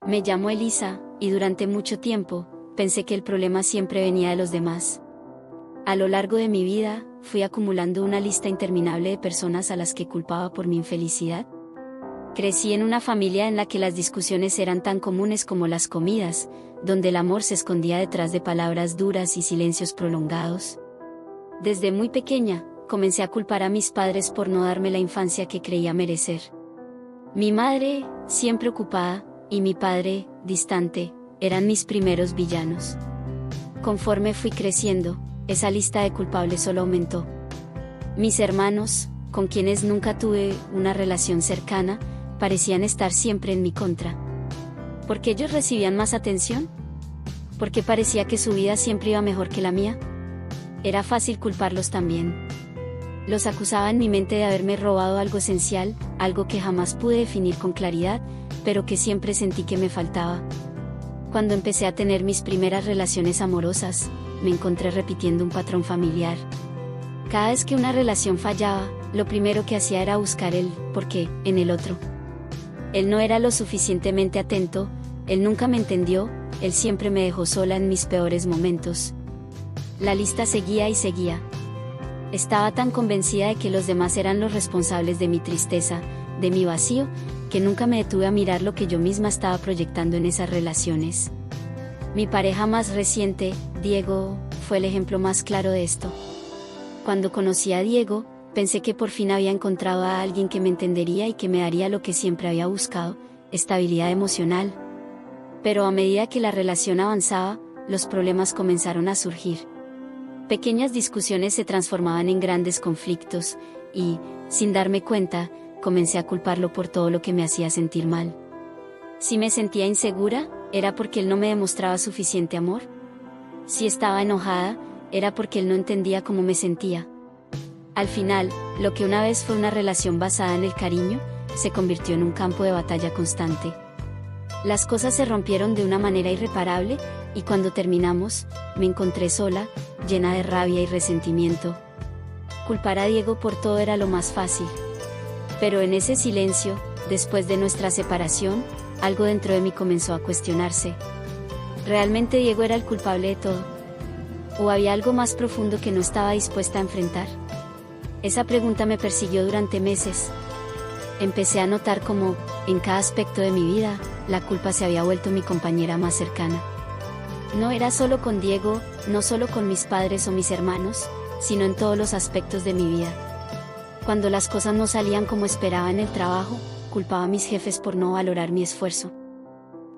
Me llamo Elisa, y durante mucho tiempo, pensé que el problema siempre venía de los demás. A lo largo de mi vida, fui acumulando una lista interminable de personas a las que culpaba por mi infelicidad. Crecí en una familia en la que las discusiones eran tan comunes como las comidas, donde el amor se escondía detrás de palabras duras y silencios prolongados. Desde muy pequeña, comencé a culpar a mis padres por no darme la infancia que creía merecer. Mi madre, siempre ocupada, y mi padre, distante, eran mis primeros villanos. Conforme fui creciendo, esa lista de culpables solo aumentó. Mis hermanos, con quienes nunca tuve una relación cercana, parecían estar siempre en mi contra. ¿Por qué ellos recibían más atención? ¿Por qué parecía que su vida siempre iba mejor que la mía? Era fácil culparlos también. Los acusaba en mi mente de haberme robado algo esencial, algo que jamás pude definir con claridad, pero que siempre sentí que me faltaba. Cuando empecé a tener mis primeras relaciones amorosas, me encontré repitiendo un patrón familiar. Cada vez que una relación fallaba, lo primero que hacía era buscar el por qué en el otro. Él no era lo suficientemente atento, él nunca me entendió, él siempre me dejó sola en mis peores momentos. La lista seguía y seguía. Estaba tan convencida de que los demás eran los responsables de mi tristeza, de mi vacío, que nunca me detuve a mirar lo que yo misma estaba proyectando en esas relaciones. Mi pareja más reciente, Diego, fue el ejemplo más claro de esto. Cuando conocí a Diego, pensé que por fin había encontrado a alguien que me entendería y que me daría lo que siempre había buscado, estabilidad emocional. Pero a medida que la relación avanzaba, los problemas comenzaron a surgir. Pequeñas discusiones se transformaban en grandes conflictos, y, sin darme cuenta, comencé a culparlo por todo lo que me hacía sentir mal. Si me sentía insegura, era porque él no me demostraba suficiente amor. Si estaba enojada, era porque él no entendía cómo me sentía. Al final, lo que una vez fue una relación basada en el cariño, se convirtió en un campo de batalla constante. Las cosas se rompieron de una manera irreparable, y cuando terminamos, me encontré sola, llena de rabia y resentimiento. Culpar a Diego por todo era lo más fácil. Pero en ese silencio, después de nuestra separación, algo dentro de mí comenzó a cuestionarse. ¿Realmente Diego era el culpable de todo? ¿O había algo más profundo que no estaba dispuesta a enfrentar? Esa pregunta me persiguió durante meses. Empecé a notar cómo, en cada aspecto de mi vida, la culpa se había vuelto mi compañera más cercana. No era solo con Diego, no solo con mis padres o mis hermanos, sino en todos los aspectos de mi vida. Cuando las cosas no salían como esperaba en el trabajo, culpaba a mis jefes por no valorar mi esfuerzo.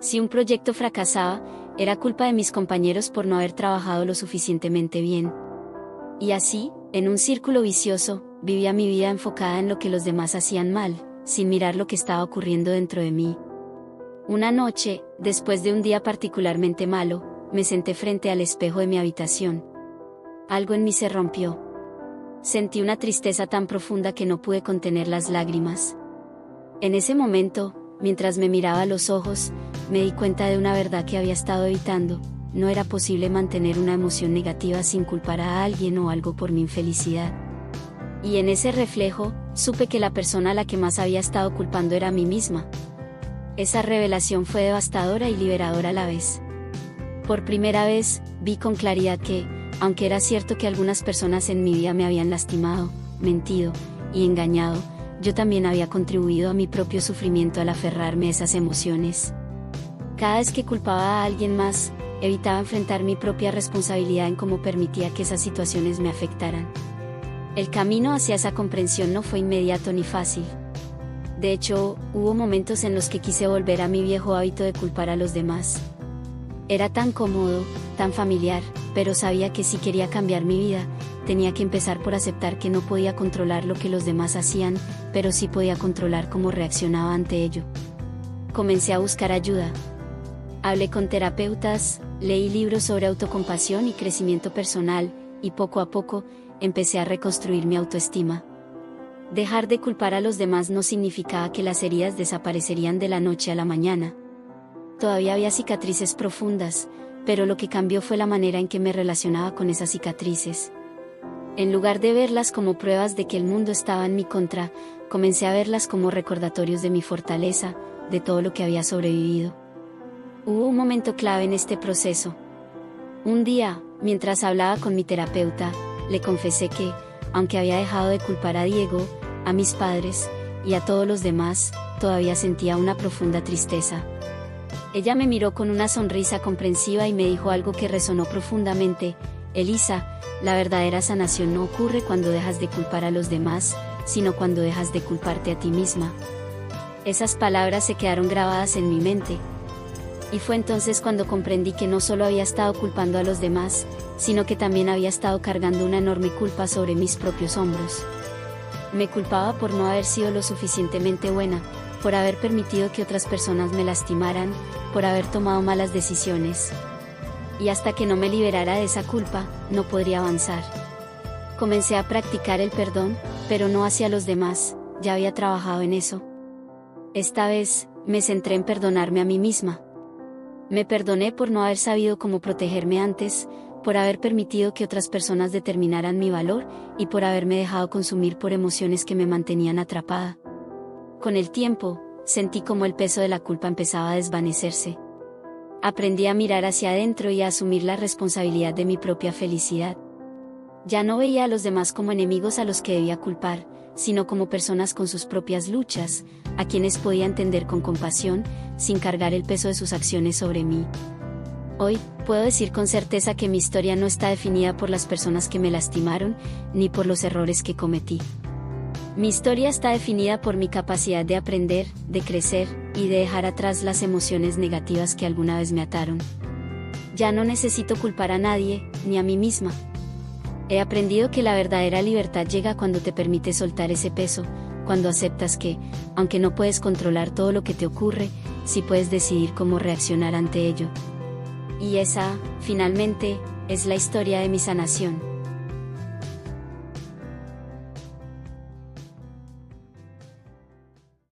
Si un proyecto fracasaba, era culpa de mis compañeros por no haber trabajado lo suficientemente bien. Y así, en un círculo vicioso, vivía mi vida enfocada en lo que los demás hacían mal, sin mirar lo que estaba ocurriendo dentro de mí. Una noche, después de un día particularmente malo, me senté frente al espejo de mi habitación. Algo en mí se rompió. Sentí una tristeza tan profunda que no pude contener las lágrimas. En ese momento, mientras me miraba a los ojos, me di cuenta de una verdad que había estado evitando: no era posible mantener una emoción negativa sin culpar a alguien o algo por mi infelicidad. Y en ese reflejo, supe que la persona a la que más había estado culpando era a mí misma. Esa revelación fue devastadora y liberadora a la vez. Por primera vez, vi con claridad que, aunque era cierto que algunas personas en mi vida me habían lastimado, mentido y engañado, yo también había contribuido a mi propio sufrimiento al aferrarme a esas emociones. Cada vez que culpaba a alguien más, evitaba enfrentar mi propia responsabilidad en cómo permitía que esas situaciones me afectaran. El camino hacia esa comprensión no fue inmediato ni fácil. De hecho, hubo momentos en los que quise volver a mi viejo hábito de culpar a los demás. Era tan cómodo, tan familiar, pero sabía que si quería cambiar mi vida, tenía que empezar por aceptar que no podía controlar lo que los demás hacían, pero sí podía controlar cómo reaccionaba ante ello. Comencé a buscar ayuda. Hablé con terapeutas, leí libros sobre autocompasión y crecimiento personal, y poco a poco, empecé a reconstruir mi autoestima. Dejar de culpar a los demás no significaba que las heridas desaparecerían de la noche a la mañana. Todavía había cicatrices profundas, pero lo que cambió fue la manera en que me relacionaba con esas cicatrices. En lugar de verlas como pruebas de que el mundo estaba en mi contra, comencé a verlas como recordatorios de mi fortaleza, de todo lo que había sobrevivido. Hubo un momento clave en este proceso. Un día, mientras hablaba con mi terapeuta, le confesé que, aunque había dejado de culpar a Diego, a mis padres, y a todos los demás, todavía sentía una profunda tristeza. Ella me miró con una sonrisa comprensiva y me dijo algo que resonó profundamente: Elisa, la verdadera sanación no ocurre cuando dejas de culpar a los demás, sino cuando dejas de culparte a ti misma. Esas palabras se quedaron grabadas en mi mente. Y fue entonces cuando comprendí que no solo había estado culpando a los demás, sino que también había estado cargando una enorme culpa sobre mis propios hombros. Me culpaba por no haber sido lo suficientemente buena, por haber permitido que otras personas me lastimaran, por haber tomado malas decisiones. Y hasta que no me liberara de esa culpa, no podría avanzar. Comencé a practicar el perdón, pero no hacia los demás, ya había trabajado en eso. Esta vez, me centré en perdonarme a mí misma. Me perdoné por no haber sabido cómo protegerme antes, por haber permitido que otras personas determinaran mi valor, y por haberme dejado consumir por emociones que me mantenían atrapada. Con el tiempo, sentí como el peso de la culpa empezaba a desvanecerse. Aprendí a mirar hacia adentro y a asumir la responsabilidad de mi propia felicidad. Ya no veía a los demás como enemigos a los que debía culpar, sino como personas con sus propias luchas, a quienes podía entender con compasión, sin cargar el peso de sus acciones sobre mí. Hoy, puedo decir con certeza que mi historia no está definida por las personas que me lastimaron, ni por los errores que cometí. Mi historia está definida por mi capacidad de aprender, de crecer, y de dejar atrás las emociones negativas que alguna vez me ataron. Ya no necesito culpar a nadie, ni a mí misma. He aprendido que la verdadera libertad llega cuando te permites soltar ese peso, cuando aceptas que, aunque no puedes controlar todo lo que te ocurre, sí puedes decidir cómo reaccionar ante ello. Y esa, finalmente, es la historia de mi sanación.